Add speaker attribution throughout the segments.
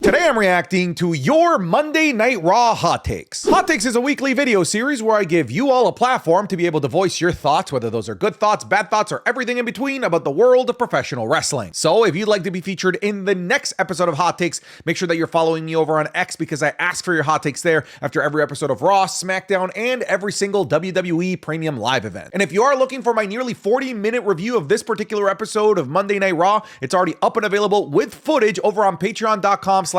Speaker 1: Today I'm reacting to your Monday Night Raw Hot Takes. Hot Takes is a weekly video series where I give you all a platform to be able to voice your thoughts, whether those are good thoughts, bad thoughts, or everything in between about the world of professional wrestling. So if you'd like to be featured in the next episode of Hot Takes, make sure that you're following me over on X because I ask for your hot takes there after every episode of Raw, SmackDown, and every single WWE Premium Live event. And if you are looking for my nearly 40-minute review of this particular episode of Monday Night Raw, it's already up and available with footage over on patreon.com/SantiZap.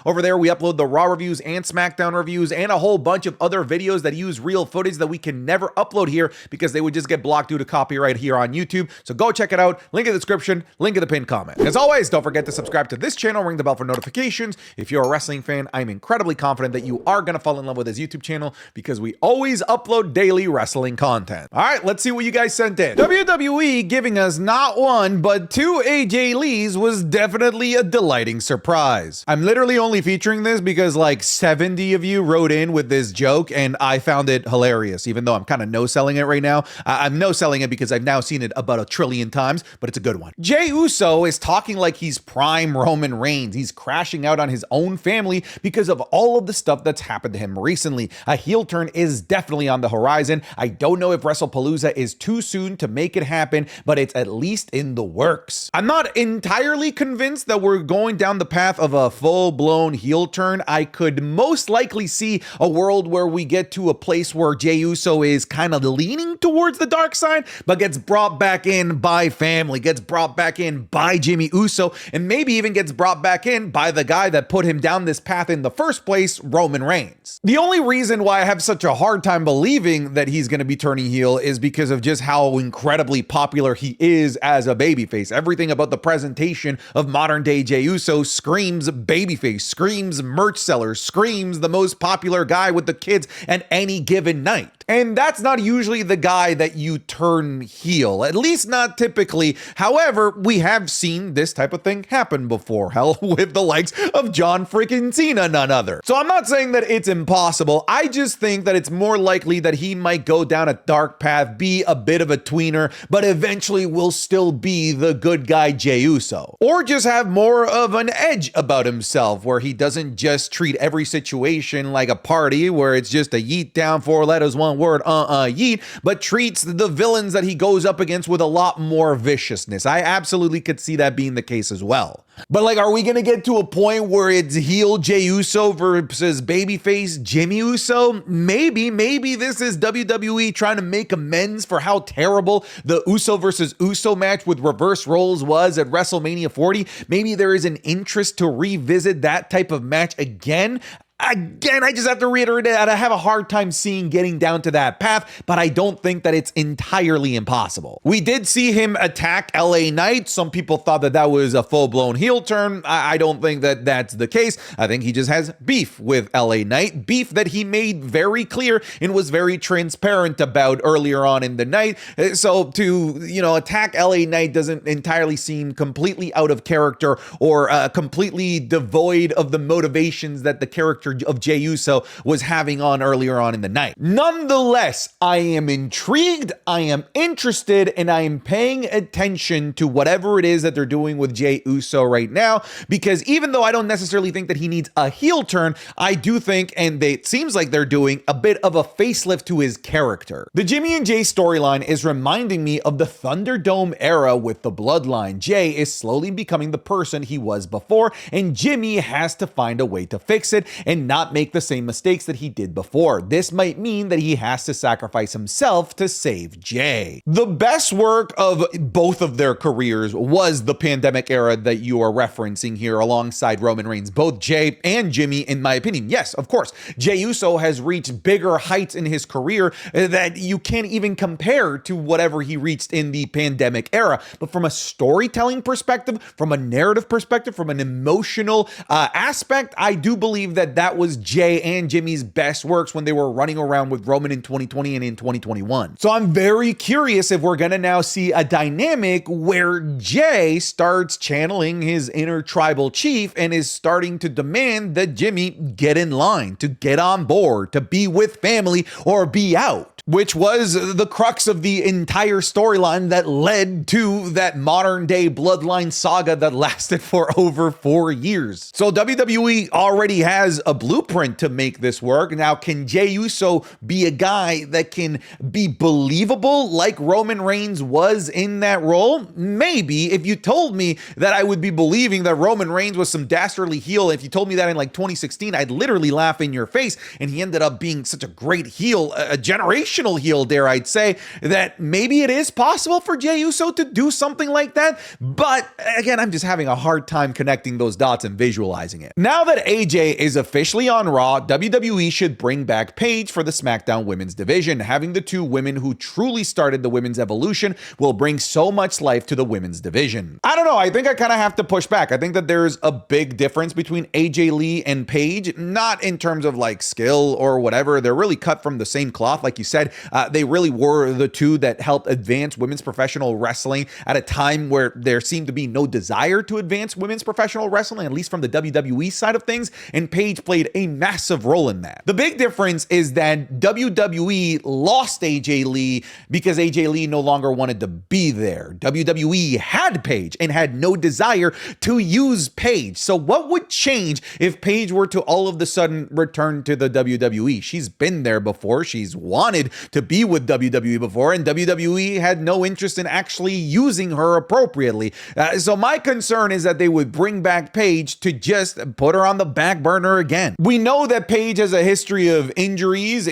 Speaker 1: Over there, we upload the Raw reviews and SmackDown reviews and a whole bunch of other videos that use real footage that we can never upload here because they would just get blocked due to copyright here on YouTube. So go check it out. Link in the description, link in the pinned comment. As always, don't forget to subscribe to this channel, ring the bell for notifications. If you're a wrestling fan, I'm incredibly confident that you are going to fall in love with this YouTube channel because we always upload daily wrestling content. All right, let's see what you guys sent in. WWE giving us not one, but two AJ Lees was definitely a delighting surprise. I'm literally only featuring this because like 70 of you wrote in with this joke and I found it hilarious, even though I'm kind of no-selling it right now. I'm no-selling it because I've now seen it about 1 trillion times, but it's a good one. Jey Uso is talking like he's prime Roman Reigns. He's crashing out on his own family because of all of the stuff that's happened to him recently. A heel turn is definitely on the horizon. I don't know if WrestlePalooza is too soon to make it happen, but it's at least in the works. I'm not entirely convinced that we're going down the path of a full-blown heel turn. I could most likely see a world where we get to a place where Jey Uso is kind of leaning towards the dark side, but gets brought back in by family, gets brought back in by Jimmy Uso, and maybe even gets brought back in by the guy that put him down this path in the first place, Roman Reigns. The only reason why I have such a hard time believing that he's going to be turning heel is because of just how incredibly popular he is as a babyface. Everything about the presentation of modern day Jey Uso screams babyface, screams merch seller, screams the most popular guy with the kids at any given night. And that's not usually the guy that you turn heel, at least not typically. However, we have seen this type of thing happen before, hell, with the likes of John freaking Cena, none other. So I'm not saying that it's impossible. I just think that it's more likely that he might go down a dark path, be a bit of a tweener, but eventually will still be the good guy Jey Uso. Or just have more of an edge about himself where he doesn't just treat every situation like a party where it's just a yeet down, 4 letters, 1 word, yeet, but treats the villains that he goes up against with a lot more viciousness. I absolutely could see that being the case as well. But like, are we going to get to a point where it's heel Jey Uso versus babyface Jimmy Uso? Maybe this is WWE trying to make amends for how terrible the Uso versus Uso match with reverse roles was at WrestleMania 40. Maybe there is an interest to revisit that type of match again. Again, I just have to reiterate that I have a hard time seeing getting down to that path, but I don't think that it's entirely impossible. We did see him attack LA Knight. Some people thought that that was a full-blown heel turn. I don't think that that's the case. I think he just has beef with LA Knight, beef that he made very clear and was very transparent about earlier on in the night. So to, attack LA Knight doesn't entirely seem completely out of character or completely devoid of the motivations that the character of Jey Uso was having on earlier on in the night. Nonetheless, I am intrigued, I am interested, and I am paying attention to whatever it is that they're doing with Jey Uso right now, because even though I don't necessarily think that he needs a heel turn, I do think, and it seems like they're doing, a bit of a facelift to his character. The Jimmy and Jey storyline is reminding me of the Thunderdome era with the Bloodline. Jey is slowly becoming the person he was before, and Jimmy has to find a way to fix it and not make the same mistakes that he did before. This might mean that he has to sacrifice himself to save Jey. The best work of both of their careers was the pandemic era that you are referencing here alongside Roman Reigns. Both Jey and Jimmy, in my opinion. Yes, of course, Jey Uso has reached bigger heights in his career that you can't even compare to whatever he reached in the pandemic era. But from a storytelling perspective, from a narrative perspective, from an emotional aspect, I do believe that that was Jey and Jimmy's best works when they were running around with Roman in 2020 and in 2021. So I'm very curious if we're going to now see a dynamic where Jey starts channeling his inner tribal chief and is starting to demand that Jimmy get in line, to get on board, to be with family or be out, which was the crux of the entire storyline that led to that modern day bloodline saga that lasted for over 4 years. So WWE already has a blueprint to make this work. Now, can Jey Uso be a guy that can be believable like Roman Reigns was in that role? Maybe. If you told me that I would be believing that Roman Reigns was some dastardly heel, if you told me that in like 2016, I'd literally laugh in your face, and he ended up being such a great heel, a generational heel, dare I say, that maybe it is possible for Jey Uso to do something like that. But again, I'm just having a hard time connecting those dots and visualizing it. Now that AJ is officially on Raw, WWE should bring back Paige for the SmackDown Women's Division. Having the two women who truly started the women's evolution will bring so much life to the women's division. I don't know. I think I kind of have to push back. I think that there's a big difference between AJ Lee and Paige, not in terms of like skill or whatever. They're really cut from the same cloth. Like you said, they really were the two that helped advance women's professional wrestling at a time where there seemed to be no desire to advance women's professional wrestling, at least from the WWE side of things, and Paige played a massive role in that. The big difference is that WWE lost AJ Lee because AJ Lee no longer wanted to be there. WWE had Paige and had no desire to use Paige. So what would change if Paige were to all of a sudden return to the WWE? She's been there before. She's wanted to be with WWE before, and WWE had no interest in actually using her appropriately. So my concern is that they would bring back Paige to just put her on the back burner again. We know that Paige has a history of injuries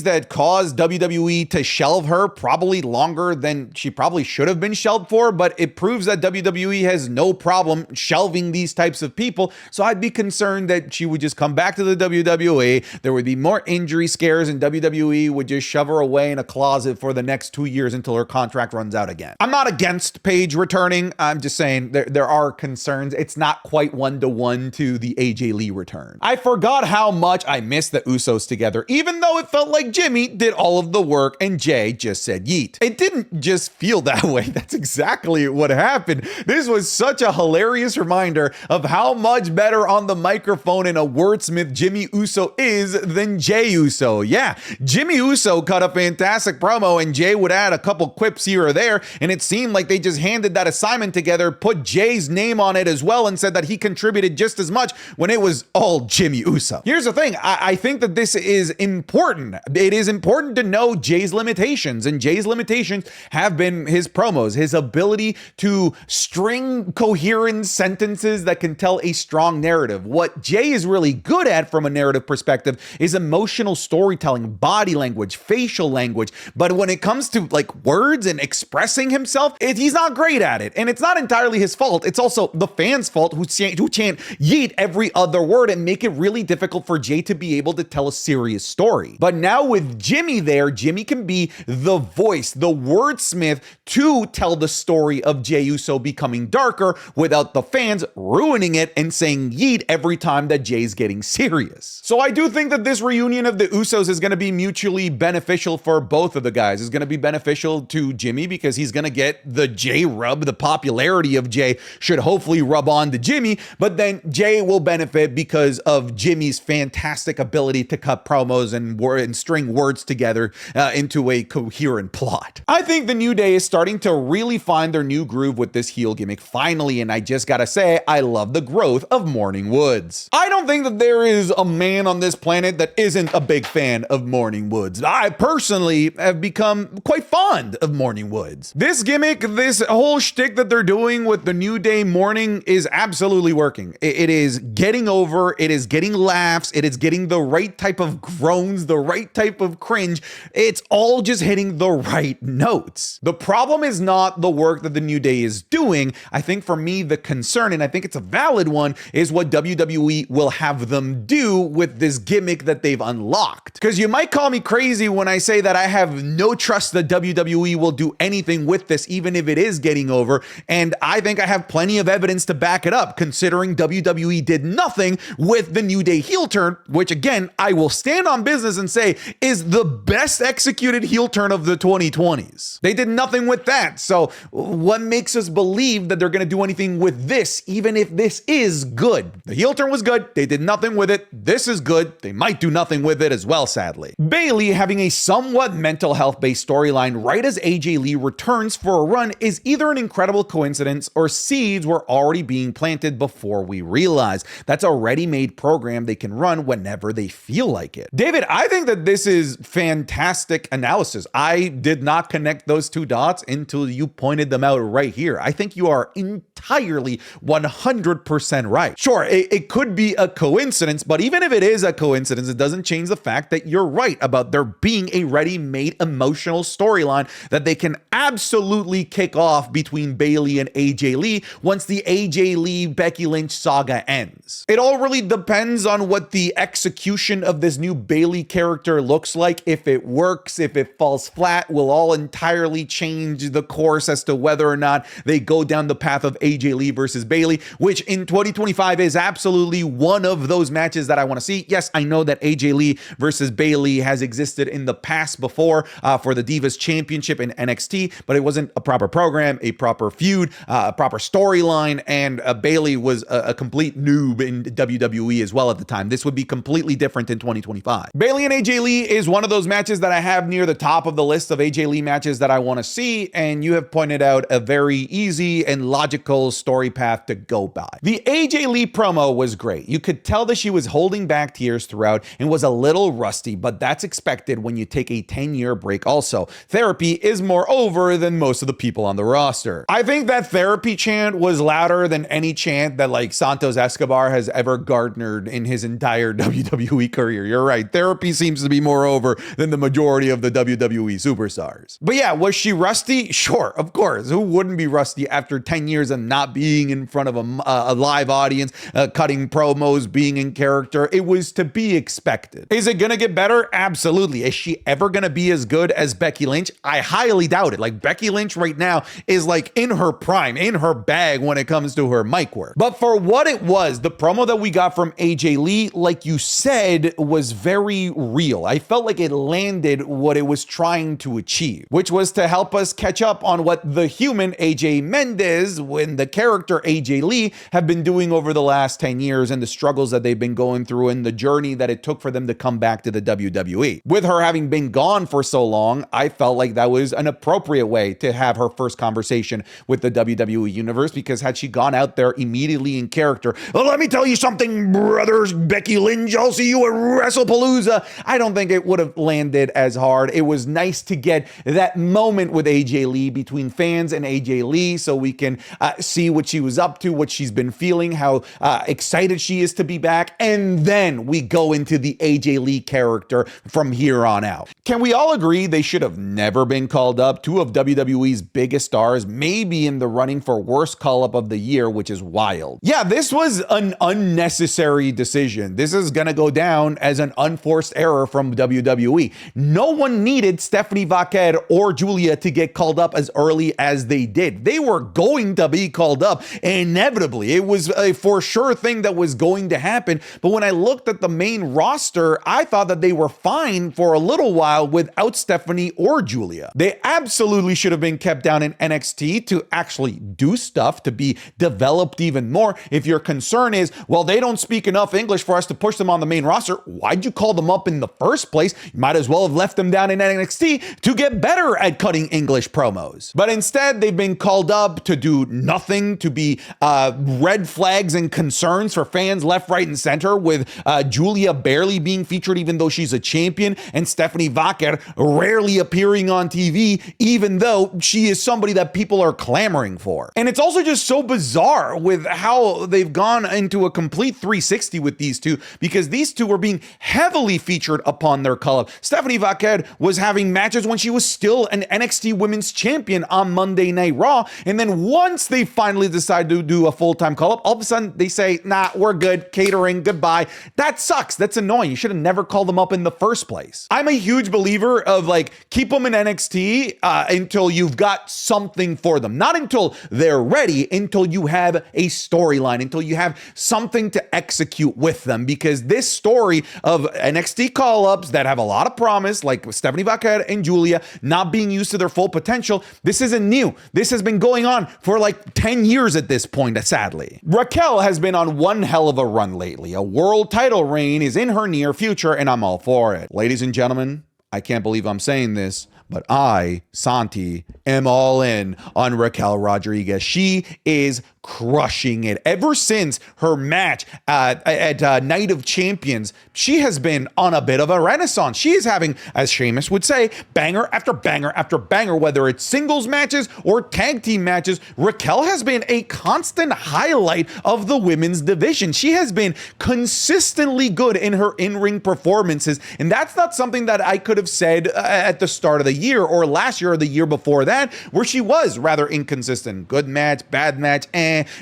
Speaker 1: that caused WWE to shelve her probably longer than she probably should have been shelved for, but it proves that WWE has no problem shelving these types of people. So I'd be concerned that she would just come back to the WWE. There would be more injury scares, and WWE would just shove her away in a closet for the next 2 years until her contract runs out again. I'm not against Paige returning. I'm just saying there are concerns. It's not quite one-to-one to the AJ Lee return. I forgot how much I miss the Usos together, even though it felt like Jimmy did all of the work and Jey just said yeet. It didn't just feel that way. That's exactly what happened. This was such a hilarious reminder of how much better on the microphone and a wordsmith Jimmy Uso is than Jey Uso. Yeah, Jimmy Uso cut a fantastic promo and Jey would add a couple quips here or there, and it seemed like they just handed that assignment together, put Jey's name on it as well, and said that he contributed just as much when it was all Jimmy Uso. Here's the thing. I think that this is important. It is important to know Jey's limitations, and Jey's limitations have been his promos, his ability to string coherent sentences that can tell a strong narrative. What Jey is really good at from a narrative perspective is emotional storytelling, body language, facial language. But when it comes to like words and expressing himself, he's not great at it. And it's not entirely his fault. It's also the fans' fault who chant yeet every other word and make it really difficult for Jey to be able to tell a serious story. But now with Jimmy there, Jimmy can be the voice, the wordsmith to tell the story of Jey Uso becoming darker without the fans ruining it and saying yeet every time that Jey's getting serious. So I do think that this reunion of the Usos is going to be mutually beneficial for both of the guys. It's going to be beneficial to Jimmy because he's going to get the Jey rub. The popularity of Jey should hopefully rub on to Jimmy, but then Jey will benefit because of Jimmy's fantastic ability to cut promos and string words together into a coherent plot. I think the New Day is starting to really find their new groove with this heel gimmick finally, and I just gotta say, I love the growth of Morning Woods. I don't think that there is a man on this planet that isn't a big fan of Morning Woods. I personally have become quite fond of Morning Woods. This gimmick, this whole shtick that they're doing with the New Day Morning is absolutely working. It is getting over, it is getting laughs, it is getting the right type of groans, the right type of cringe. It's all just hitting the right notes. The problem is not the work that the New Day is doing. I think for me, the concern, and I think it's a valid one, is what WWE will have them do with this gimmick that they've unlocked. Because you might call me crazy when I say that I have no trust that WWE will do anything with this, even if it is getting over. And I think I have plenty of evidence to back it up, considering WWE did nothing with the New New Day heel turn, which again, I will stand on business and say is the best executed heel turn of the 2020s. They did nothing with that. So what makes us believe that they're going to do anything with this, even if this is good? The heel turn was good. They did nothing with it. This is good. They might do nothing with it as well, sadly. Bayley having a somewhat mental health based storyline right as AJ Lee returns for a run is either an incredible coincidence or seeds were already being planted before we realize. That's a ready-made program they can run whenever they feel like it. David, I think that this is fantastic analysis. I did not connect those two dots until you pointed them out right here. I think you are entirely 100% right. Sure, it could be a coincidence, but even if it is a coincidence, it doesn't change the fact that you're right about there being a ready-made emotional storyline that they can absolutely kick off between Bayley and AJ Lee once the AJ Lee Becky Lynch saga ends. It all really depends on what the execution of this new Bayley character looks like. If it works, if it falls flat, will all entirely change the course as to whether or not they go down the path of AJ Lee versus Bayley, which in 2025 is absolutely one of those matches that I want to see. Yes, I know that AJ Lee versus Bayley has existed in the past before for the Divas Championship in NXT, but it wasn't a proper program, a proper feud, a proper storyline, and Bayley was a complete noob in WWE as well at the time. This would be completely different in 2025. Bayley and AJ Lee is one of those matches that I have near the top of the list of AJ Lee matches that I want to see, and you have pointed out a very easy and logical story path to go by. The AJ Lee promo was great. You could tell that she was holding back tears throughout and was a little rusty, but that's expected when you take a 10-year break also. Therapy is more over than most of the people on the roster. I think that therapy chant was louder than any chant that like Santos Escobar has ever garnered in his entire WWE career. You're right. Therapy seems to be more over than the majority of the WWE superstars. But yeah, was she rusty? Sure, of course. Who wouldn't be rusty after 10 years of not being in front of a live audience, cutting promos, being in character? It was to be expected. Is it gonna get better? Absolutely. Is she ever gonna be as good as Becky Lynch? I highly doubt it. Like Becky Lynch right now is like in her prime, in her bag when it comes to her mic work. But for what it was, the promo that we got from AJ Lee, like you said, was very real. I felt like it landed what it was trying to achieve, which was to help us catch up on what the human AJ Mendez and the character AJ Lee have been doing over the last 10 years and the struggles that they've been going through and the journey that it took for them to come back to the WWE. With her having been gone for so long, I felt like that was an appropriate way to have her first conversation with the WWE universe, because had she gone out there immediately in character, well, let me tell you something, brothers, Becky Lynch, I'll see you at WrestlePalooza, I don't think it would have landed as hard. It was nice to get that moment with AJ Lee between fans and AJ Lee so we can see what she was up to, what she's been feeling, how excited she is to be back, and then we go into the AJ Lee character from here on out. Can we all agree they should have never been called up? Two of WWE's biggest stars may be in the running for worst call-up of the year, which is wild. Yeah, this was an unnecessary decision. This is gonna go down as an unforced error from WWE. No one needed Stephanie Vaquer or Julia to get called up as early as they did. They were going to be called up inevitably. It was a for sure thing that was going to happen. But when I looked at the main roster, I thought that they were fine for a little while without Stephanie or Julia. They absolutely should have been kept down in NXT to actually do stuff, to be developed even more. If your concern is, well, they don't speak enough English for us to push them on the main roster, why'd you call them up in the first place? You might as well have left them down in NXT to get better at cutting English promos. But instead, they've been called up to do nothing, to be red flags and concerns for fans left, right, and center, with Julia barely being featured even though she's a champion, and Stephanie Vaquer rarely appearing on TV even though she is somebody that people are clamoring for. And it's also just so bizarre with how they've gone into a complete 360 with these two, because these two were being heavily featured upon their call-up. Stephanie Vaquer was having matches when she was still an NXT Women's Champion on Monday Night Raw, and then once they finally decide to do a full-time call-up, all of a sudden they say, nah, we're good, catering, goodbye. That sucks. That's annoying. You should have never called them up in the first place. I'm a huge believer of like, keep them in NXT until you've got something for them. Not until they're ready, until you have a storyline, until you have something to execute execute with them, because this story of NXT call-ups that have a lot of promise, like Stephanie Vaquer and Julia not being used to their full potential, this isn't new. This has been going on for like 10 years at this point, sadly. Raquel has been on one hell of a run lately. A world title reign is in her near future, and I'm all for it. Ladies and gentlemen, I can't believe I'm saying this, but I, Santi, am all in on Raquel Rodriguez. She is crushing it. Ever since her match at Night of Champions, she has been on a bit of a renaissance. She is having, as Sheamus would say, banger after banger after banger, whether it's singles matches or tag team matches. Raquel has been a constant highlight of the women's division. She has been consistently good in her in-ring performances, and that's not something that I could have said at the start of the year or last year or the year before that, where she was rather inconsistent. Good match, bad match,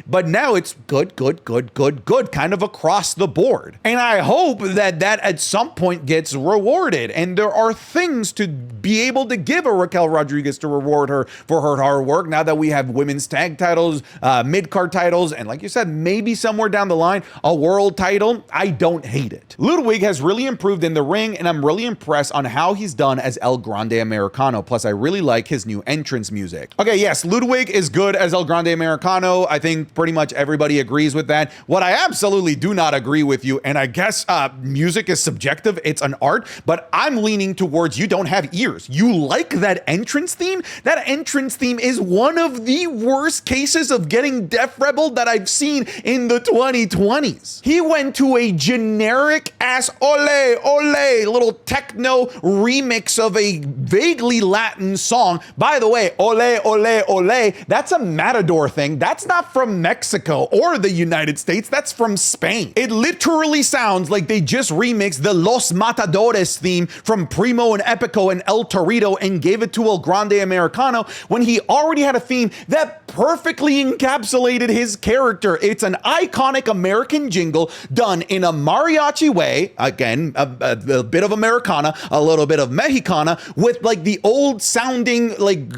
Speaker 1: but now it's good, kind of across the board. And I hope that at some point gets rewarded. And there are things to be able to give a Raquel Rodriguez to reward her for her hard work now that we have women's tag titles, mid-card titles, and like you said, maybe somewhere down the line, a world title. I don't hate it. Ludwig has really improved in the ring, and I'm really impressed on how he's done as El Grande Americano. Plus, I really like his new entrance music. Okay, yes, Ludwig is good as El Grande Americano. I think pretty much everybody agrees with that. What I absolutely do not agree with you, and I guess music is subjective, it's an art, but I'm leaning towards you don't have ears. You like that entrance theme? That entrance theme is one of the worst cases of getting Def Rebel that I've seen in the 2020s. He went to a generic ass ole ole little techno remix of a vaguely Latin song. By the way, ole ole ole, that's a Matador thing. That's not from Mexico or the United States. That's from Spain. It literally sounds like they just remixed the Los Matadores theme from Primo and Epico and El Torito and gave it to El Grande Americano when he already had a theme that perfectly encapsulated his character. It's an iconic American jingle done in a mariachi way. Again, a bit of Americana, a little bit of Mexicana, with like the old sounding like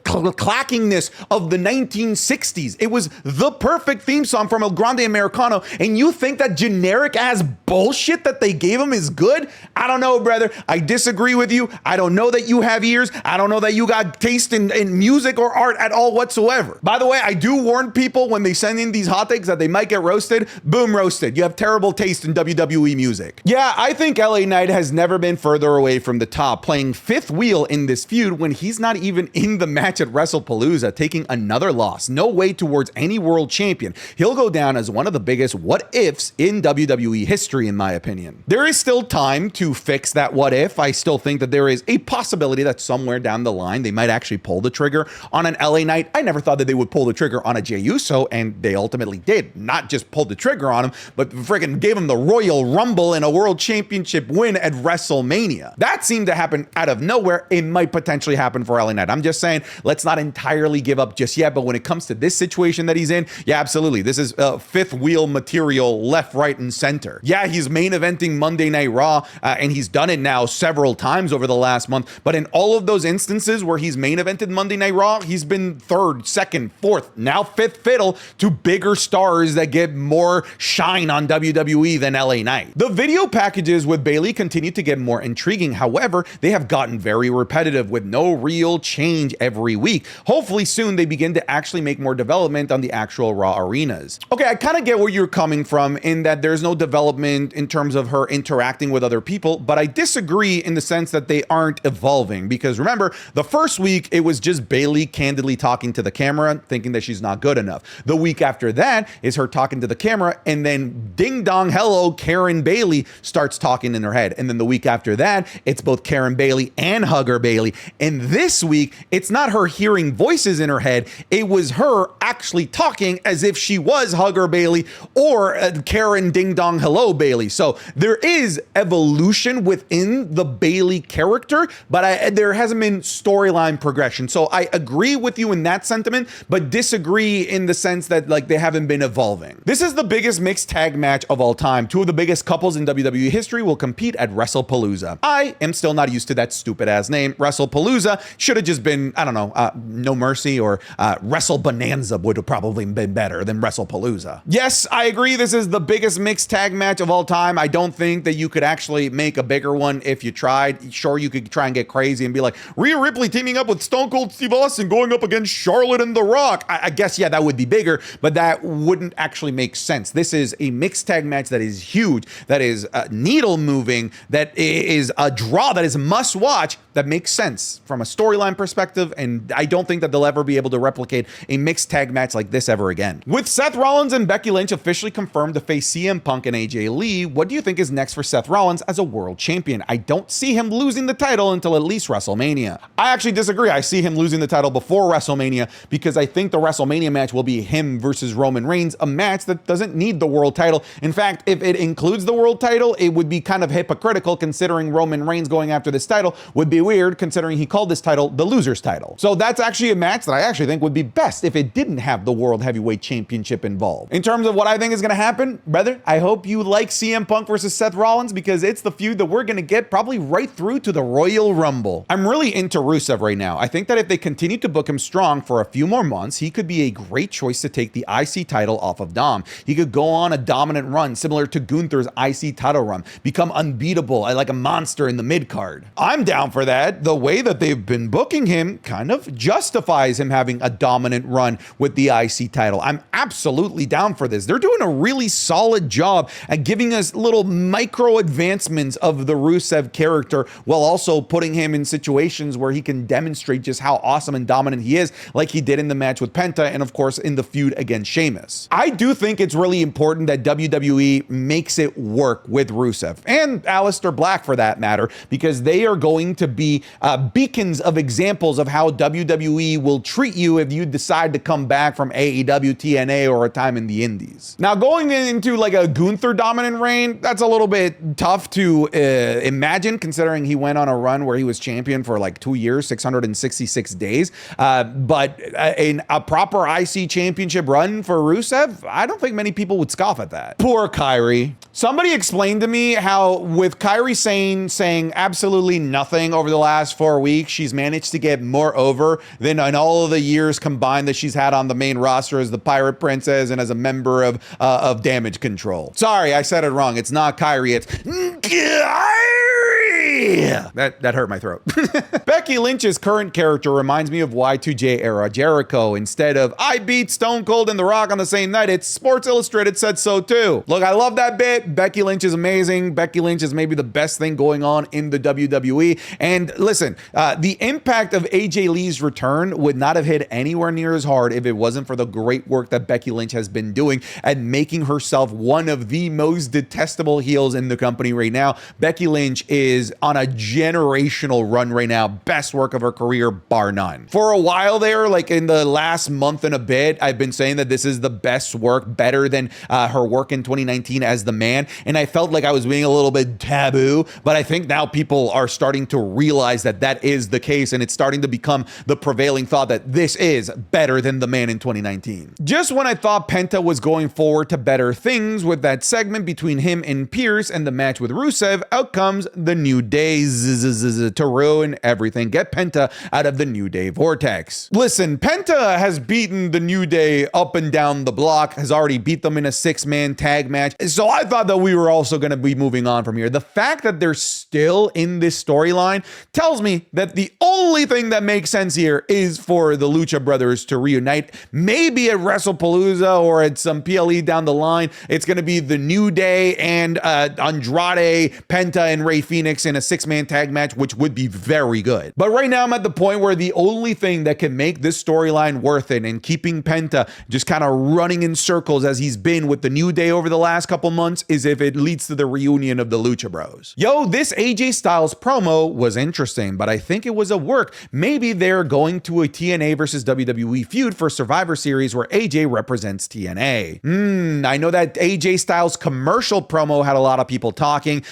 Speaker 1: clackingness of the 1960s. It was the perfect theme song from El Grande Americano, and you think that generic ass bullshit that they gave him is good? I don't know, brother. I disagree with you. I don't know that you have ears. I don't know that you got taste in music or art at all whatsoever. By the way, I do warn people when they send in these hot takes that they might get roasted. Boom, roasted. You have terrible taste in WWE music. Yeah, I think LA Knight has never been further away from the top, playing fifth wheel in this feud when he's not even in the match at WrestlePalooza, taking another loss. No way towards any world champion. He'll go down as one of the biggest what ifs in WWE history, in my opinion. There is still time to fix that what if. I still think that there is a possibility that somewhere down the line they might actually pull the trigger on an LA Knight. I never thought that they would pull the trigger on a Jey Uso, and they ultimately did. Not just pulled the trigger on him, but freaking gave him the Royal Rumble and a World Championship win at WrestleMania. That seemed to happen out of nowhere. It might potentially happen for LA Knight. I'm just saying, let's not entirely give up just yet, but when it comes to this situation that he's in, yeah, absolutely. This is fifth wheel material, left, right, and center. Yeah, he's main eventing Monday Night Raw, and he's done it now several times over the last month, but in all of those instances where he's main evented Monday Night Raw, he's been third, second, fourth, now fifth fiddle to bigger stars that get more shine on WWE than LA Knight. The video packages with Bayley continue to get more intriguing. However, they have gotten very repetitive with no real change every week. Hopefully soon they begin to actually make more development on the actual Raw arenas. Okay, I kind of get where you're coming from in that there's no development in terms of her interacting with other people, but I disagree in the sense that they aren't evolving, because remember, the first week it was just Bayley candidly talking to the camera, thinking that she's not good enough. The week after that is her talking to the camera, and then ding dong hello, Karen Bayley starts talking in her head. And then the week after that, it's both Karen Bayley and Hugger Bayley. And this week, it's not her hearing voices in her head, it was her actually talking as if she was Hugger Bayley or Karen Ding Dong Hello Bayley. So there is evolution within the Bayley character, but there hasn't been storyline progression. So I agree with you in that sentiment, but disagree in the sense that like they haven't been evolving. This is the biggest mixed tag match of all time. Two of the biggest couples in WWE history will compete at WrestlePalooza. I am still not used to that stupid ass name. WrestlePalooza should have just been, I don't know, No Mercy or Wrestle Bonanza would have probably been better than WrestlePalooza. Yes, I agree. This is the biggest mixed tag match of all time. I don't think that you could actually make a bigger one if you tried. Sure, you could try and get crazy and be like, Rhea Ripley teaming up with Stone Cold Steve Austin going up against Charlotte and The Rock. I guess, yeah, that would be bigger, but that wouldn't actually make sense. This is a mixed tag match that is huge, that is needle moving, that is a draw, that is must watch, that makes sense from a storyline perspective, and I don't think that they'll ever be able to replicate a mixed tag match like this ever again. With Seth Rollins and Becky Lynch officially confirmed to face CM Punk and AJ Lee, what do you think is next for Seth Rollins as a world champion? I don't see him losing the title until at least WrestleMania. I actually disagree. I see him losing the title before WrestleMania because I think the WrestleMania match will be him versus Roman Reigns, a match that doesn't need the world title. In fact, if it includes the world title, it would be kind of hypocritical considering Roman Reigns going after this title would be weird considering he called this title the loser's title. So that's actually a match that I actually think would be best if it didn't have the World Heavyweight Championship involved. In terms of what I think is going to happen, brother, I hope you like CM Punk versus Seth Rollins because it's the feud that we're going to get probably right through to the Royal Rumble. I'm really into Rusev right now. I think that if they continue to book him strong for a few more months, he could be a great choice to take the IC title off of Dom. He could go on a dominant run similar to Gunther's IC title run, become unbeatable like a monster in the mid card. I'm down for that. The way that they've been booking him kind of justifies him having a dominant run with the IC title. I'm absolutely down for this. They're doing a really solid job at giving us little micro advancements of the Rusev character while also putting him in situations where he can demonstrate just how awesome and dominant he is, like he did in the match with Penta and of course in the feud against Sheamus. I do think it's really important that WWE makes it work with Rusev and Aleister Black for that matter, because they are going to be beacons of examples of how WWE will treat you if you decide to come back from AEW, TNA, or a time in the indies. Now, going into like a Gunther dominant reign, that's a little bit tough to imagine considering he went on a run where he was champion for like 2 years, 666 days. But a proper IC championship run for Rusev, I don't think many people would scoff at that. Poor Kairi. Somebody explained to me how with Kairi Sane saying absolutely nothing over the last 4 weeks, she's managed to get more over than in all of the years combined that she's had on the main roster as the Pirate Princess and as a member of Damage Control. Sorry, I said it wrong. It's not Kairi, it's That hurt my throat. Becky Lynch's current character reminds me of Y2J era Jericho. Instead of I beat Stone Cold and The Rock on the same night, it's Sports Illustrated said so too. Look, I love that bit. Becky Lynch is amazing. Becky Lynch is maybe the best thing going on in the WWE. And listen, the impact of AJ Lee's return would not have hit anywhere near as hard if it wasn't for the great work that Becky Lynch has been doing at making herself one of the most detestable heels in the company right now. Becky Lynch is on a generational run right now. Best work of her career, bar none. For a while there, like in the last month and a bit, I've been saying that this is the best work, better than her work in 2019 as the Man. And I felt like I was being a little bit taboo, but I think now people are starting to realize that that is the case. And it's starting to become the prevailing thought that this is better than the Man in 2019. Just when I thought Penta was going forward to better things with that segment between him and Pierce and the match with Rusev, out comes the New Day to ruin everything. Get Penta out of the New Day vortex. Listen, Penta has beaten the New Day up and down the block, has already beat them in a 6-man tag match. So I thought that we were also going to be moving on from here. The fact that they're still in this storyline tells me that the only thing that makes sense here is for the Lucha Brothers to reunite. Maybe at WrestlePalooza or at some PLE down the line, it's going to be the New Day and Andrade, Penta, and Rey Fenix in a 6-man tag match, which would be very good. But right now I'm at the point where the only thing that can make this storyline worth it and keeping Penta just kind of running in circles as he's been with the New Day over the last couple months is if it leads to the reunion of the Lucha Bros. Yo, this AJ Styles promo was interesting, but I think it was a work. Maybe they're going to a TNA versus WWE feud for Survivor Series where AJ represents TNA. I know that AJ Styles commercial promo had a lot of people talking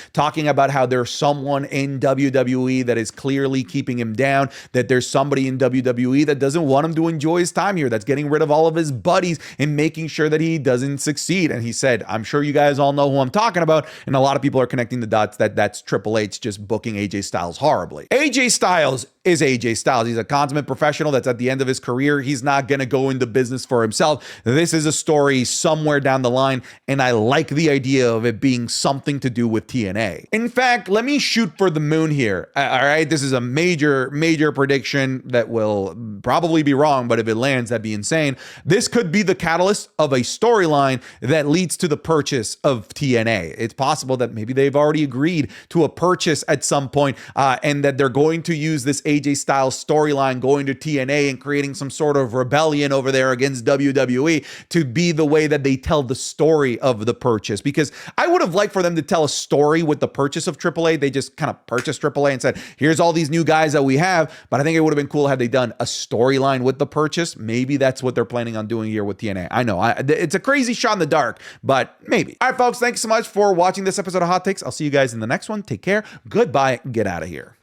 Speaker 1: about how there's someone someone in WWE that is clearly keeping him down, that there's somebody in WWE that doesn't want him to enjoy his time here, that's getting rid of all of his buddies and making sure that he doesn't succeed. And he said, I'm sure you guys all know who I'm talking about, and a lot of people are connecting the dots that that's Triple H just booking AJ Styles horribly. AJ Styles is AJ Styles. He's a consummate professional that's at the end of his career. He's not going to go into business for himself. This is a story somewhere down the line, and I like the idea of it being something to do with TNA. In fact, let me shoot for the moon here. All right, this is a major prediction that will probably be wrong, but if it lands, that'd be insane. This could be the catalyst of a storyline that leads to the purchase of TNA. It's possible that maybe they've already agreed to a purchase at some point, and that they're going to use this AJ Styles storyline going to TNA and creating some sort of rebellion over there against WWE to be the way that they tell the story of the purchase. Because I would have liked for them to tell a story with the purchase of AAA. They just kind of purchased AAA and said, here's all these new guys that we have. But I think it would have been cool had they done a storyline with the purchase. Maybe that's what they're planning on doing here with TNA. I know it's a crazy shot in the dark, but maybe. All right, folks, thanks so much for watching this episode of Hot Takes. I'll see you guys in the next one. Take care. Goodbye. Get out of here.